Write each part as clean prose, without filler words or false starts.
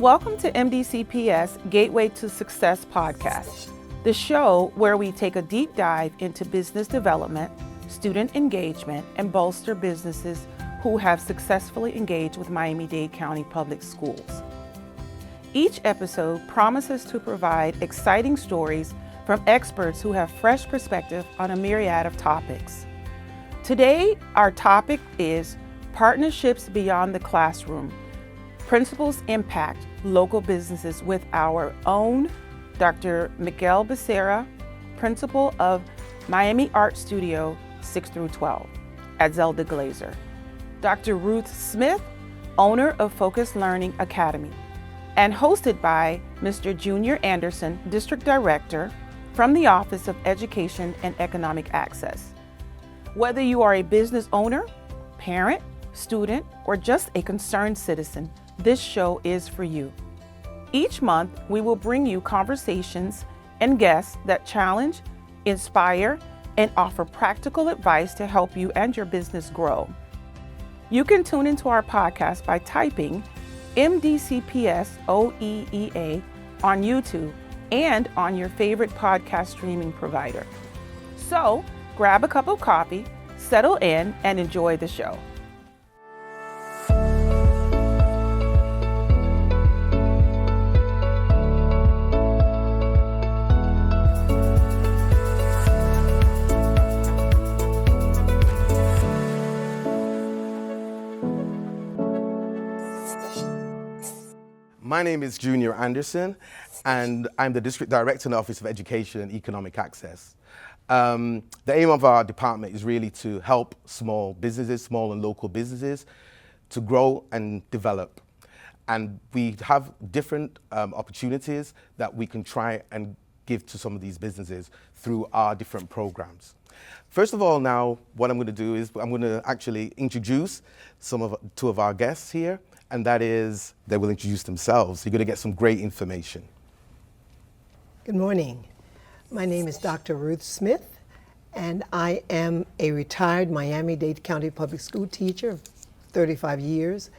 Welcome to MDCPS Gateway to Success podcast, the show where we take a deep dive into business development, student engagement, and bolster businesses who have successfully engaged with Miami-Dade County Public Schools. Each episode promises to provide exciting stories from experts who have fresh perspective on a myriad of topics. Today, our topic is Partnerships Beyond the Classroom. Principals impact local businesses with our own Dr. Miguel Balsera, principal of Miami Art Studio 6 through 12 at Zelda Glazer. Dr. Ruth Smith, owner of Focus Learning Academy, and hosted by Mr. Junior Anderson, District Director from the Office of Education and Economic Access. Whether you are a business owner, parent, student, or just a concerned citizen, this show is for you. Each month, we will bring you conversations and guests that challenge, inspire, and offer practical advice to help you and your business grow. You can tune into our podcast by typing M-DCPS OEEA on YouTube and on your favorite podcast streaming provider. So, grab a cup of coffee, settle in, and enjoy the show. My name is Junior Anderson, and I'm the District Director in the Office of Education and Economic Access. The aim of our department is really to help small businesses, small and local businesses, to grow and develop. And we have different opportunities that we can try and give to some of these businesses through our different programs. First of all, now, what I'm going to do is I'm going to actually introduce two of our guests here. And that is, they will introduce themselves. You're going to get some great information. Good morning. My name is Dr. Ruth Smith, and I am a retired Miami-Dade County Public School teacher of 35 years.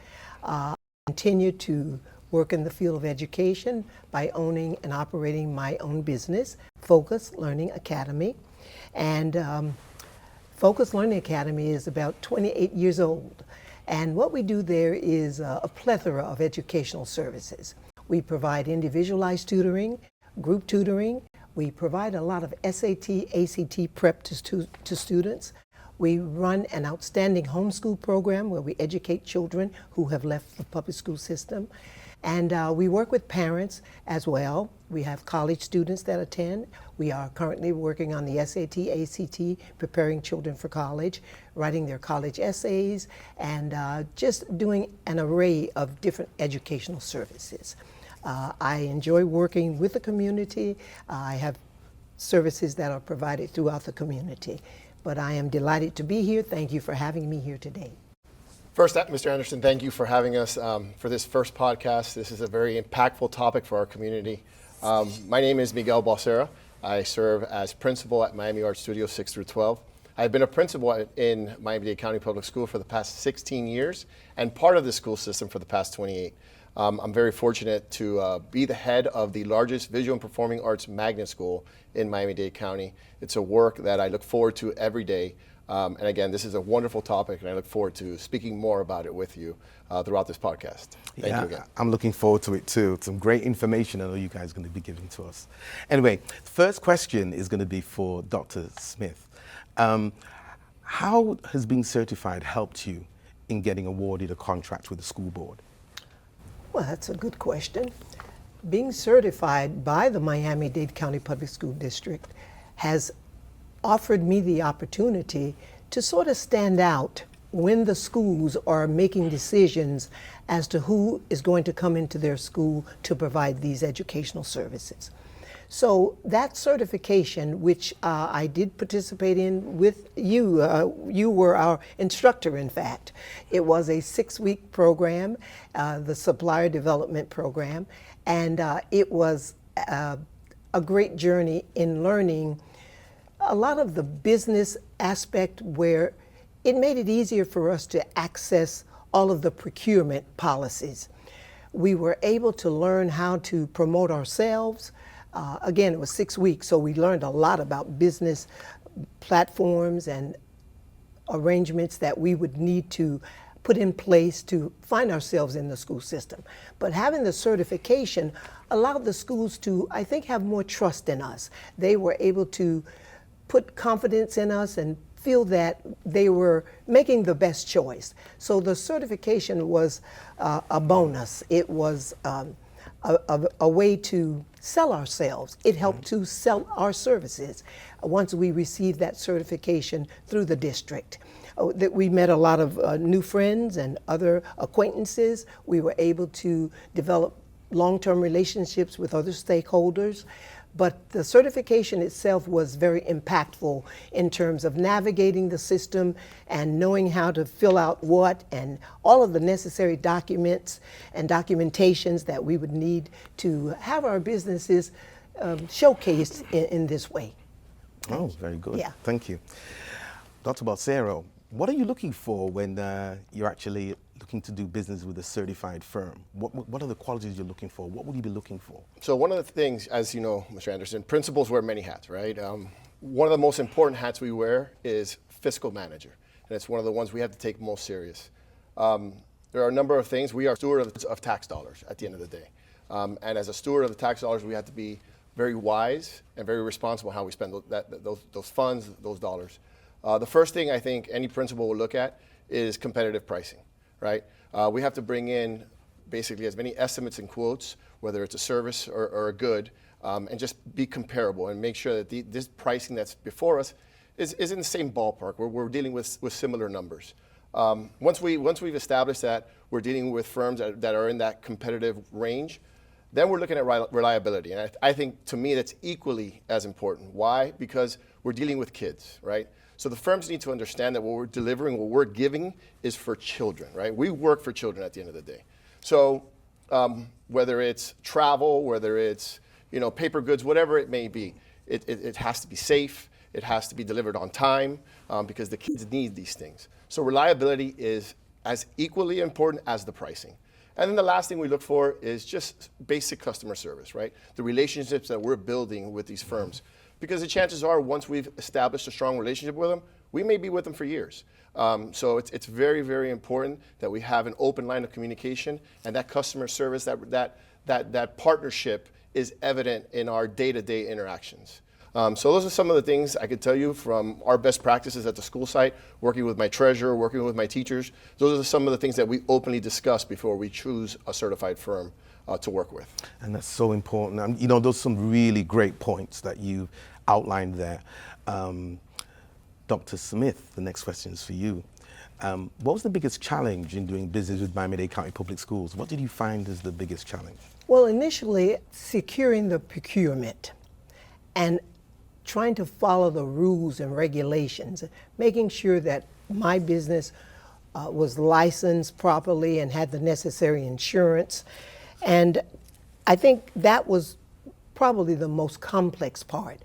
I continue to work in the field of education by owning and operating my own business, Focus Learning Academy. And Focus Learning Academy is about 28 years old. And what we do there is a plethora of educational services. We provide individualized tutoring, group tutoring. We provide a lot of SAT, ACT prep to students. We run an outstanding homeschool program where we educate children who have left the public school system. And we work with parents as well. We have college students that attend. We are currently working on the SAT, ACT, preparing children for college, writing their college essays, and just doing an array of different educational services. I enjoy working with the community. I have services that are provided throughout the community. But I am delighted to be here. Thank you for having me here today. First, Mr. Anderson, thank you for having us for this first podcast. This is a very impactful topic for our community. My name is Miguel Balsera. I serve as principal at Miami Art Studio 6 through 12. I've been a principal in Miami-Dade County Public School for the past 16 years and part of the school system for the past 28. I'm very fortunate to be the head of the largest visual and performing arts magnet school in Miami-Dade County. It's a work that I look forward to every day. And again, this is a wonderful topic, and I look forward to speaking more about it with you throughout this podcast. Thank you again. I'm looking forward to it too. Some great information I know you guys are going to be giving to us. Anyway, the first question is going to be for Dr. Smith. How has being certified helped you in getting awarded a contract with the school board? Well, that's a good question. Being certified by the Miami-Dade County Public School District has offered me the opportunity to sort of stand out when the schools are making decisions as to who is going to come into their school to provide these educational services. So that certification, which I did participate in with you, you were our instructor, in fact. It was a 6-week program, the supplier development program, and it was a great journey in learning a lot of the business aspect where it made it easier for us to access all of the procurement policies. We were able to learn how to promote ourselves. Again, it was 6 weeks, so we learned a lot about business platforms and arrangements that we would need to put in place to find ourselves in the school system. But having the certification allowed the schools to, I think, have more trust in us. They were able to put confidence in us and feel that they were making the best choice. So the certification was a bonus. It was a way to sell ourselves. It helped to sell our services once we received that certification through the district. That we met a lot of new friends and other acquaintances. We were able to develop long-term relationships with other stakeholders. But the certification itself was very impactful in terms of navigating the system and knowing how to fill out what and all of the necessary documents and documentations that we would need to have our businesses showcased in this way. Oh, very good. Yeah. Thank you. Dr. Balsera, what are you looking for when you're actually looking to do business with a certified firm? What are the qualities you're looking for? What would you be looking for? So one of the things, as you know, Mr. Anderson, principals wear many hats, right? One of the most important hats we wear is fiscal manager, and it's one of the ones we have to take most serious. There are a number of things. We are stewards of tax dollars at the end of the day. And as a steward of the tax dollars, we have to be very wise and very responsible how we spend those funds, those dollars. The first thing I think any principal will look at is competitive pricing, right? We have to bring in basically as many estimates and quotes, whether it's a service or a good, and just be comparable and make sure that this pricing that's before us is in the same ballpark, where we're dealing with similar numbers. Once we've established that we're dealing with firms that are in that competitive range, then we're looking at reliability. And I think, to me, that's equally as important. Why? Because we're dealing with kids, right? So the firms need to understand that what we're delivering, what we're giving is for children, right? We work for children at the end of the day. So whether it's travel, whether it's paper goods, whatever it may be, it has to be safe. It has to be delivered on time because the kids need these things. So reliability is as equally important as the pricing. And then the last thing we look for is just basic customer service, right? The relationships that we're building with these firms. Because the chances are, once we've established a strong relationship with them, we may be with them for years. So it's very, very important that we have an open line of communication, and that customer service, that partnership is evident in our day-to-day interactions. So those are some of the things I could tell you from our best practices at the school site, working with my treasurer, working with my teachers. Those are some of the things that we openly discuss before we choose a certified firm to work with. And that's so important. Those are some really great points that you outlined there. Dr. Smith, the next question is for you. What was the biggest challenge in doing business with Miami-Dade County Public Schools? What did you find as the biggest challenge? Well, initially, securing the procurement and trying to follow the rules and regulations, making sure that my business was licensed properly and had the necessary insurance. And I think that was probably the most complex part.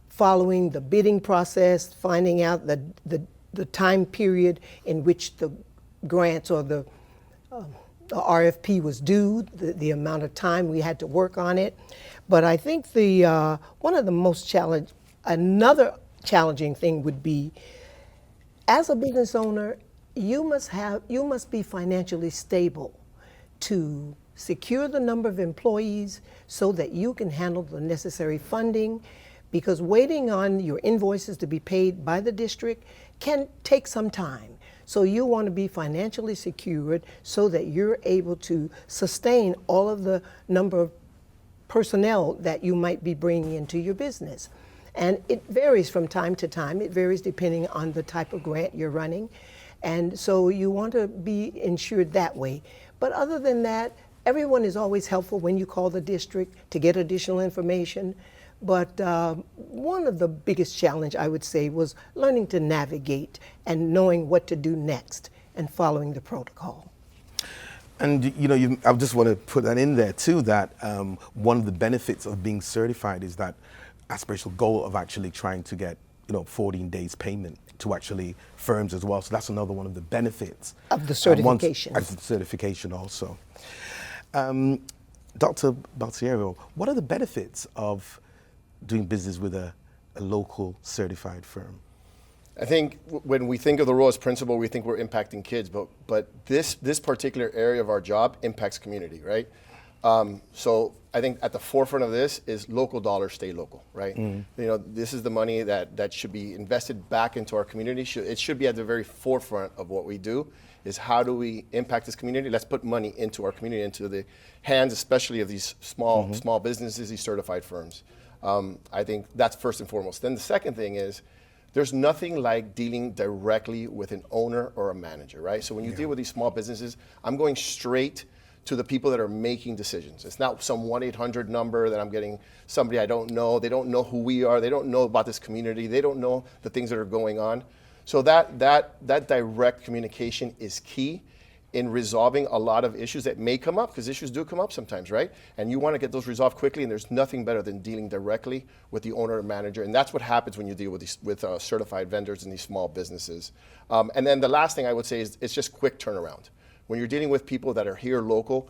Following the bidding process, finding out the time period in which the grants or the RFP was due, the amount of time we had to work on it. But I think one of the most another challenging thing would be, as a business owner, you must be financially stable to secure the number of employees so that you can handle the necessary funding, because waiting on your invoices to be paid by the district can take some time. So you want to be financially secured so that you're able to sustain all of the number of personnel that you might be bringing into your business. And it varies from time to time. It varies depending on the type of grant you're running. And so you want to be insured that way. But other than that, everyone is always helpful when you call the district to get additional information. But one of the biggest challenge, I would say, was learning to navigate and knowing what to do next and following the protocol. And I just want to put that in there too, that one of the benefits of being certified is that aspirational goal of actually trying to get 14 days payment to actually firms as well. So that's another one of the benefits of the certification. Of the certification also. Dr. Balsera, what are the benefits of doing business with a local certified firm? I think when we think of the role as principal, we think we're impacting kids, but this particular area of our job impacts community, right? So I think at the forefront of this is local dollars stay local, right? This is the money that should be invested back into our community. It should be at the very forefront of what we do, is how do we impact this community? Let's put money into our community, into the hands especially of these small businesses, these certified firms. I think that's first and foremost. Then the second thing is, there's nothing like dealing directly with an owner or a manager, right? So when you deal with these small businesses, I'm going straight to the people that are making decisions. It's not some 1-800 number that I'm getting somebody I don't know. They don't know who we are. They don't know about this community. They don't know the things that are going on. So that direct communication is key in resolving a lot of issues that may come up, because issues do come up sometimes, right? And you want to get those resolved quickly, and there's nothing better than dealing directly with the owner or manager, and that's what happens when you deal with certified vendors in these small businesses. And then the last thing I would say is it's just quick turnaround. When you're dealing with people that are here local,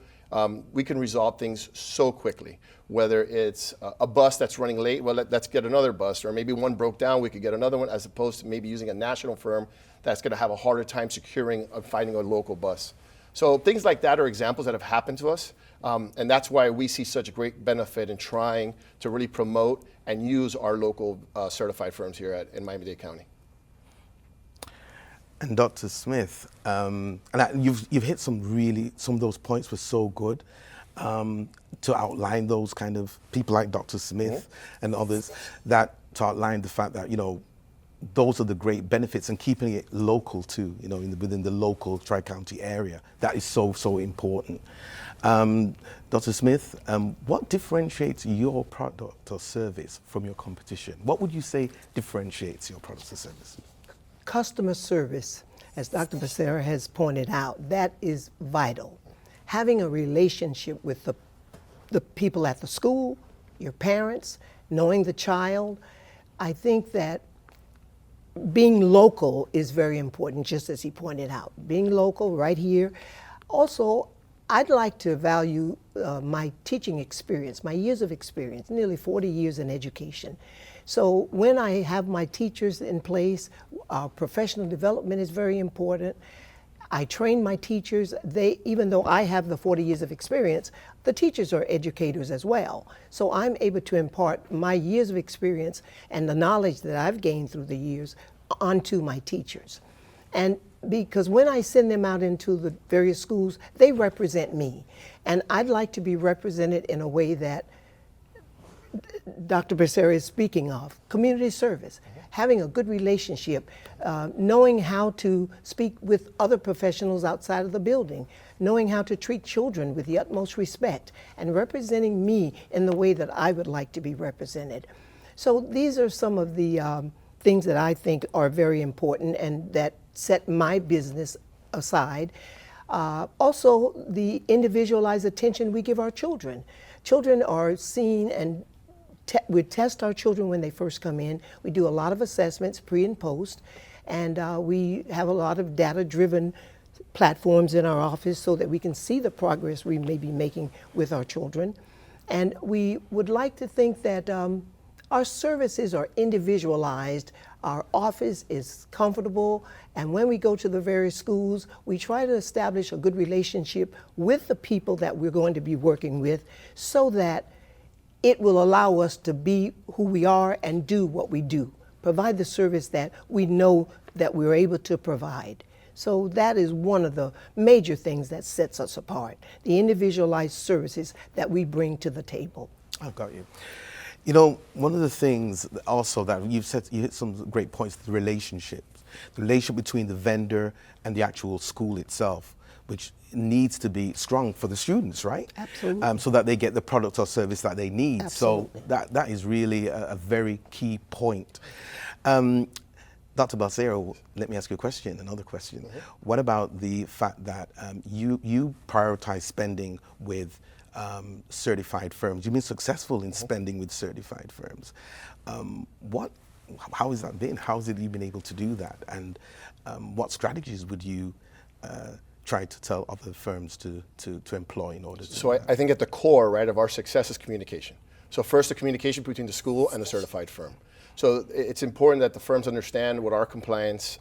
we can resolve things so quickly. Whether it's a bus that's running late, well, let's get another bus, or maybe one broke down, we could get another one, as opposed to maybe using a national firm that's going to have a harder time securing or finding a local bus. So things like that are examples that have happened to us, and that's why we see such a great benefit in trying to really promote and use our local certified firms here in Miami-Dade County. And Dr. Smith, you've hit some of those points were so good to outline those kind of people like Dr. Smith and others, that to outline the fact that, those are the great benefits, and keeping it local too, within the local Tri-County area. That is so important. Dr. Smith, what differentiates your product or service from your competition? What would you say differentiates your product or service? Customer service, as Dr. Balsera has pointed out, that is vital. Having a relationship with the people at the school, your parents, knowing the child, I think that being local is very important, just as he pointed out. Being local right here. Also, I'd like to value my teaching experience, my years of experience, nearly 40 years in education. So when I have my teachers in place, professional development is very important. I train my teachers. Even though I have the 40 years of experience, the teachers are educators as well. So I'm able to impart my years of experience and the knowledge that I've gained through the years onto my teachers. And because when I send them out into the various schools, they represent me. And I'd like to be represented in a way that Dr. Balsera is speaking of, community service, having a good relationship, knowing how to speak with other professionals outside of the building, knowing how to treat children with the utmost respect, and representing me in the way that I would like to be represented. So these are some of the things that I think are very important and that set my business aside. Also, the individualized attention we give our children. Children are seen, and we test our children when they first come in. We do a lot of assessments, pre and post, and we have a lot of data-driven platforms in our office so that we can see the progress we may be making with our children. And we would like to think that our services are individualized, our office is comfortable, and when we go to the various schools, we try to establish a good relationship with the people that we're going to be working with so that it will allow us to be who we are and do what we do, provide the service that we know that we're able to provide. So that is one of the major things that sets us apart, the individualized services that we bring to the table. I've got you. One of the things also that you hit some great points, the relationship between the vendor and the actual school itself, which needs to be strong for the students, right? Absolutely. So that they get the product or service that they need. Absolutely. So that is really a very key point. Dr. Balsera, let me ask you another question. Mm-hmm. What about the fact that you prioritize spending with certified firms? You've been successful in spending with certified firms. What how has that been? How has it you been able to do that? And what strategies would you try to tell other firms to employ in order to? So I think at the core, right, of our success is communication. So first, the communication between the school and the certified firm. So it's important that the firms understand what our compliance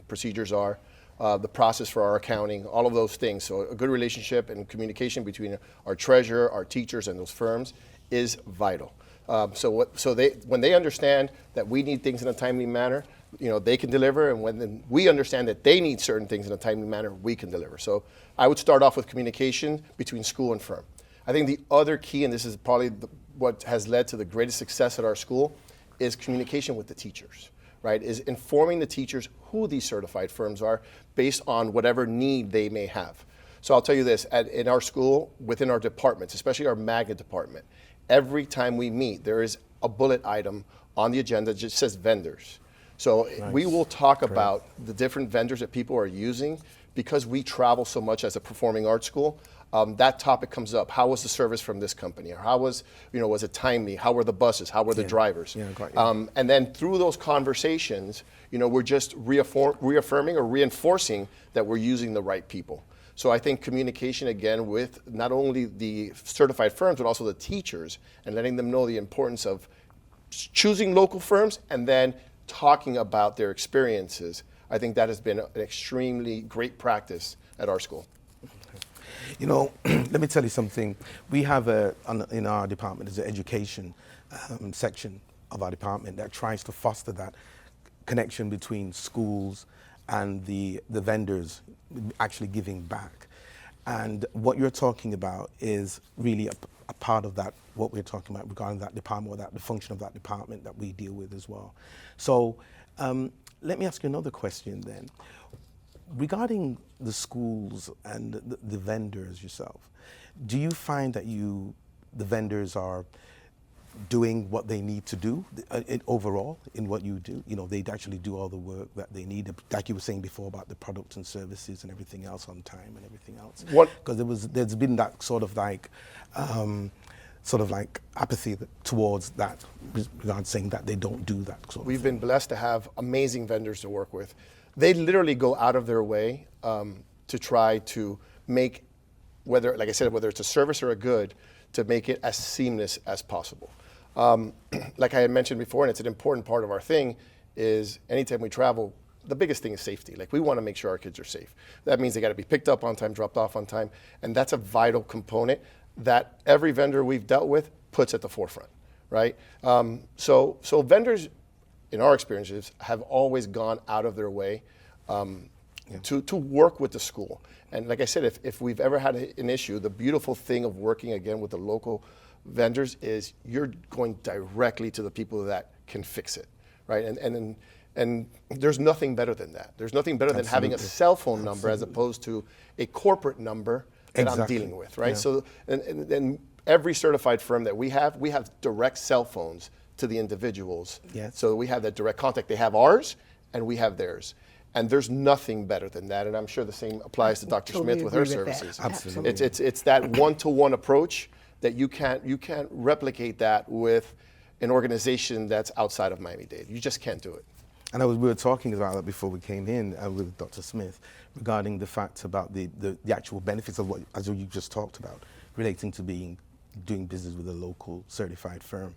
procedures are, the process for our accounting, all of those things. So a good relationship and communication between our treasurer, our teachers, and those firms is vital. When they understand that we need things in a timely manner, they can deliver, and when we understand that they need certain things in a timely manner, we can deliver. So I would start off with communication between school and firm. I think the other key, and this is probably what has led to the greatest success at our school, is communication with the teachers, right? Is informing the teachers who these certified firms are based on whatever need they may have. So I'll tell you this, in our school, within our departments, especially our magnet department, every time we meet, there is a bullet item on the agenda that just says vendors. So we will talk about the different vendors that people are using because we travel so much as a performing arts school. That topic comes up. How was the service from this company? Or how was it timely? How were the buses? How were the drivers? And then through those conversations, we're just reaffirming or reinforcing that we're using the right people. So I think communication, again, with not only the certified firms, but also the teachers, and letting them know the importance of choosing local firms and then talking about their experiences. I think that has been an extremely great practice at our school. Let me tell you something. We have in our department, there's an education section of our department that tries to foster that connection between schools and the vendors actually giving back. And what you're talking about is really a part of that, what we're talking about regarding that department, or the function of that department that we deal with as well. So let me ask you another question then. Regarding the schools and the vendors yourself, do you find that the vendors are doing what they need to do overall in what you do? They actually do all the work that they need, like you were saying before about the products and services and everything else on time and everything else. Because there's been that sort of like apathy towards that, regard saying that they don't do that sort of We've thing. been blessed to have amazing vendors to work with. They literally go out of their way to try to make, whether it's a service or a good, to make it as seamless as possible. Like I had mentioned before, and it's an important part of our thing, is anytime we travel, the biggest thing is safety. Like, we want to make sure our kids are safe. That means they got to be picked up on time, dropped off on time, and that's a vital component that every vendor we've dealt with puts at the forefront, right? So vendors, in our experiences, have always gone out of their way to work with the school. And like I said, if we've ever had an issue, the beautiful thing of working again with the local vendors is you're going directly to the people that can fix it, right? And there's nothing better than that. There's nothing better than having a cell phone number as opposed to a corporate number that I'm dealing with, right? Yeah. So and every certified firm that we have direct cell phones to the individuals. Yes. So we have that direct contact. They have ours and we have theirs. And there's nothing better than that. And I'm sure the same applies to Dr. Smith with her services. Absolutely. It's that one-to-one approach that you can't replicate that with an organization that's outside of Miami-Dade. You just can't do it. And we were talking about that before we came in with Dr. Smith regarding the fact about the actual benefits of what, as you just talked about, relating to doing business with a local certified firm.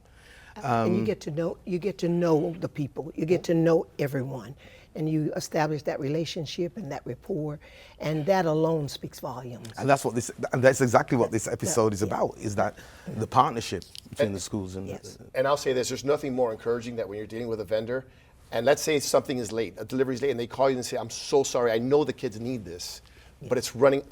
And you get to know the people. You get to know everyone, and you establish that relationship and that rapport, and that alone speaks volumes. And that's exactly what this episode is about. Is that the partnership between the schools and. Yes. And I'll say this: there's nothing more encouraging that when you're dealing with a vendor, and let's say something is late, a delivery is late, and they call you and say, "I'm so sorry. I know the kids need this, but it's running."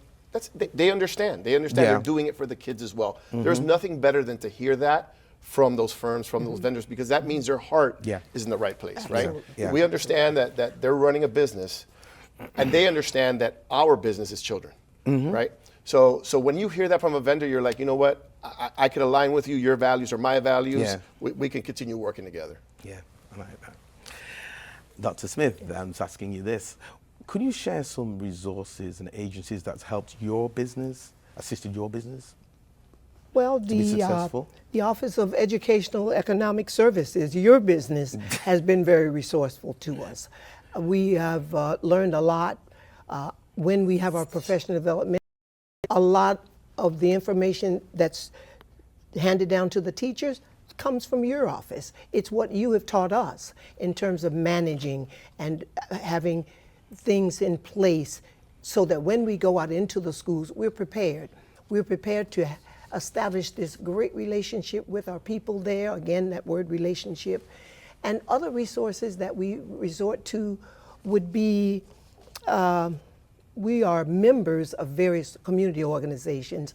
They understand. They understand they're doing it for the kids as well. Mm-hmm. There's nothing better than to hear that from those firms, from those vendors, because that means their heart is in the right place, right? Yeah. We understand that they're running a business, and they understand that our business is children, right? So when you hear that from a vendor, you're like, you know what? I can align with you. Your values are my values. Yeah. We can continue working together. Yeah, I like that. Dr. Smith, I'm just asking you this. Could you share some resources and agencies that's helped your business, assisted your business? Well, to be successful? The Office of Educational Economic Services, your business, has been very resourceful to us. We have learned a lot when we have our professional development. A lot of the information that's handed down to the teachers comes from your office. It's what you have taught us in terms of managing and having things in place so that when we go out into the schools, we're prepared. We're prepared to establish this great relationship with our people there, again, that word relationship. And other resources that we resort to would be, we are members of various community organizations.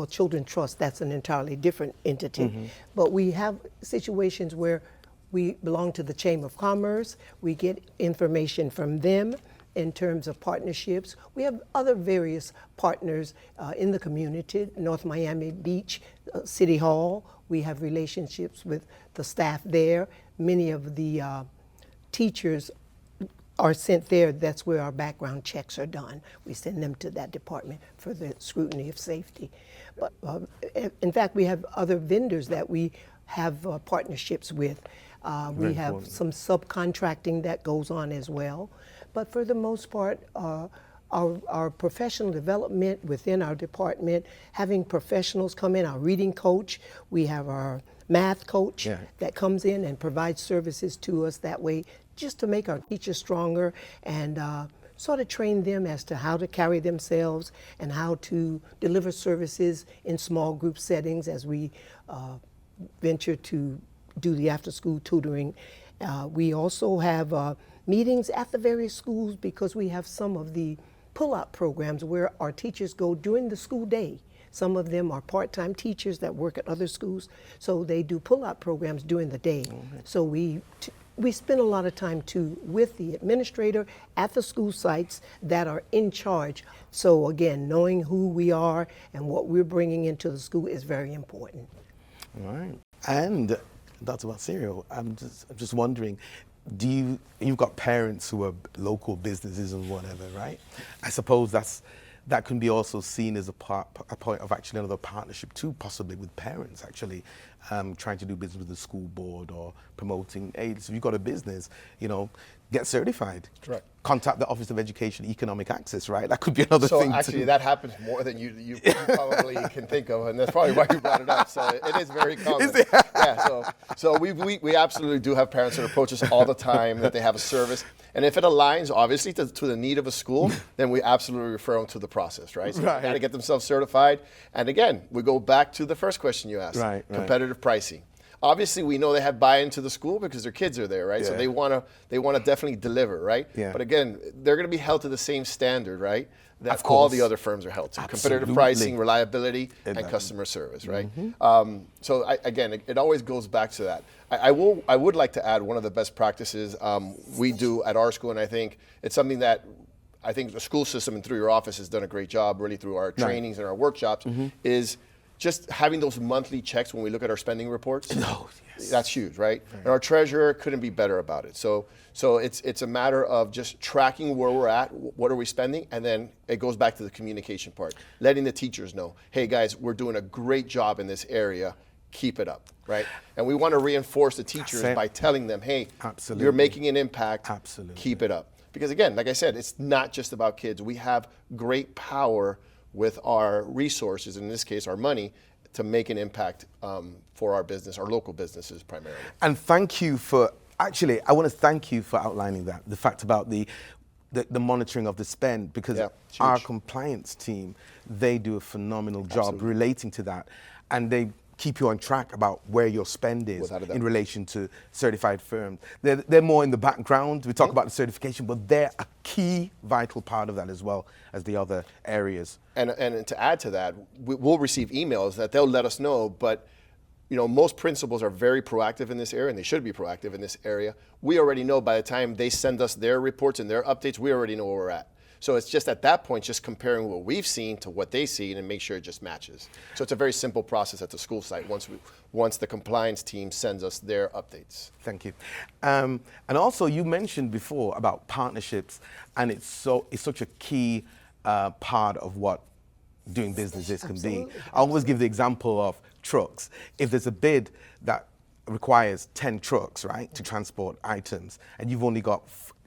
Children Trust, that's an entirely different entity. But we have situations where we belong to the Chamber of Commerce. We get information from them in terms of partnerships. We have other various partners in the community, North Miami Beach, City Hall. We have relationships with the staff there. Many of the teachers are sent there. That's where our background checks are done. We send them to that department for the scrutiny of safety. But in fact, we have other vendors that we have partnerships with. We have some subcontracting that goes on as well. But for the most part, our professional development within our department, having professionals come in, our reading coach, we have our math coach that comes in and provides services to us that way, just to make our teachers stronger and sort of train them as to how to carry themselves and how to deliver services in small group settings as we venture to do the after-school tutoring. We also have meetings at the various schools because we have some of the pull-out programs where our teachers go during the school day. Some of them are part-time teachers that work at other schools, so they do pull-out programs during the day. So we spend a lot of time too with the administrator at the school sites that are in charge. So again, knowing who we are and what we're bringing into the school is very important. All right. And Dr. Balsera, I'm just wondering, you've got parents who are local businesses and whatever, right? I suppose that can be also seen as a point of actually another partnership too, possibly with parents actually trying to do business with the school board or promoting, hey, if you've got a business, get certified. Correct. Contact the Office of Education Economic Access, right? That could be another thing. So actually too. that happens more than you probably can think of, and that's probably why you brought it up. So it is very common. So we absolutely do have parents that approach us all the time that they have a service. And if it aligns, obviously, to the need of a school, then we absolutely refer them to the process, right? So they got to get themselves certified. And again, we go back to the first question you asked, competitive pricing. Obviously, we know they have buy-in to the school because their kids are there, right? So they want to definitely deliver, right? But again, they're going to be held to the same standard, right? That all the other firms are held to. Competitive pricing, reliability, and customer service, right? Again, it always goes back to that. I would like to add one of the best practices we do at our school, and I think it's something that I think the school system and through your office has done a great job, really through our trainings and our workshops, is just having those monthly checks when we look at our spending reports. That's huge, right? And our treasurer couldn't be better about it. So it's a matter of just tracking where we're at, what are we spending, and then it goes back to the communication part, letting the teachers know, hey guys, we're doing a great job in this area, keep it up, right? And we want to reinforce the teachers by telling them, hey, you're making an impact, keep it up. Because again, like I said, it's not just about kids. We have great power with our resources, in this case, our money, to make an impact for our business, our local businesses primarily. And thank you for, actually, I want to thank you for outlining that, the fact about the monitoring of the spend, because our compliance team, they do a phenomenal job relating to that. And they keep you on track about where your spend is in relation to certified firms. They're more in the background. We talk about the certification, but they're a key, vital part of that as well as the other areas. And to add to that, we'll receive emails that they'll let us know, but most principals are very proactive in this area, and they should be proactive in this area. We already know by the time they send us their reports and their updates, we already know where we're at. So it's just at that point, just comparing what we've seen to what they see and make sure it just matches. So it's a very simple process at the school site once the compliance team sends us their updates. Thank you. And also you mentioned before about partnerships, and it's such a key part of what doing business as can be. Absolutely. I always give the example of trucks. If there's a bid that requires 10 trucks, right, to transport items, and you've only got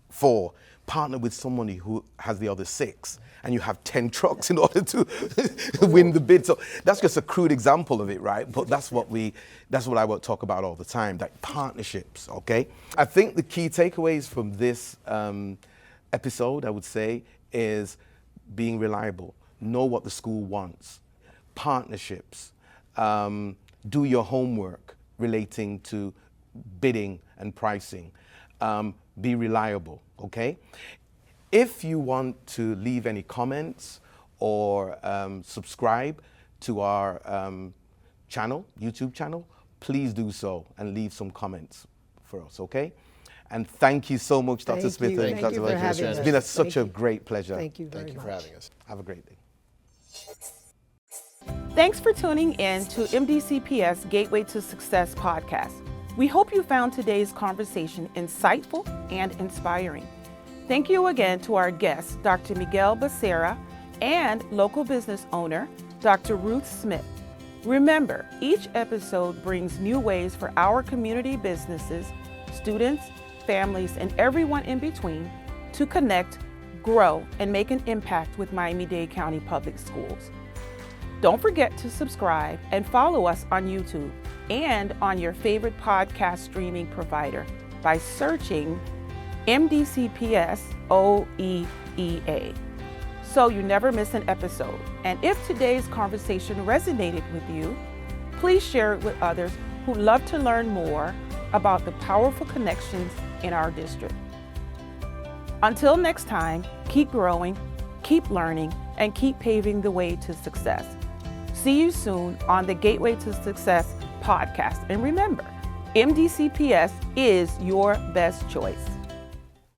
4, partner with somebody who has the other 6, and you have 10 trucks in order to win the bid. So that's just a crude example of it, right? But that's what I will talk about all the time, like partnerships, okay? I think the key takeaways from this episode, I would say, is being reliable. Know what the school wants. Partnerships. Do your homework relating to bidding and pricing. Be reliable, okay? If you want to leave any comments or subscribe to our channel, YouTube channel, please do so and leave some comments for us, okay? And thank you so much, Dr. Smith and Thank Dr. you for Balsera. having It's us. been such a Thank you. great pleasure. Thank you very Thank you much. for having us. Have a great day. Thanks for tuning in to MDCPS Gateway to Success podcast. We hope you found today's conversation insightful and inspiring. Thank you again to our guests, Dr. Miguel Balsera and local business owner, Dr. Ruth Smith. Remember, each episode brings new ways for our community businesses, students, families, and everyone in between to connect, grow, and make an impact with Miami-Dade County Public Schools. Don't forget to subscribe and follow us on YouTube and on your favorite podcast streaming provider by searching MDCPS OEEA, so you never miss an episode. And if today's conversation resonated with you, please share it with others who love to learn more about the powerful connections in our district. Until next time, keep growing, keep learning, and keep paving the way to success. See you soon on the Gateway to Success podcast. And remember, MDCPS is your best choice.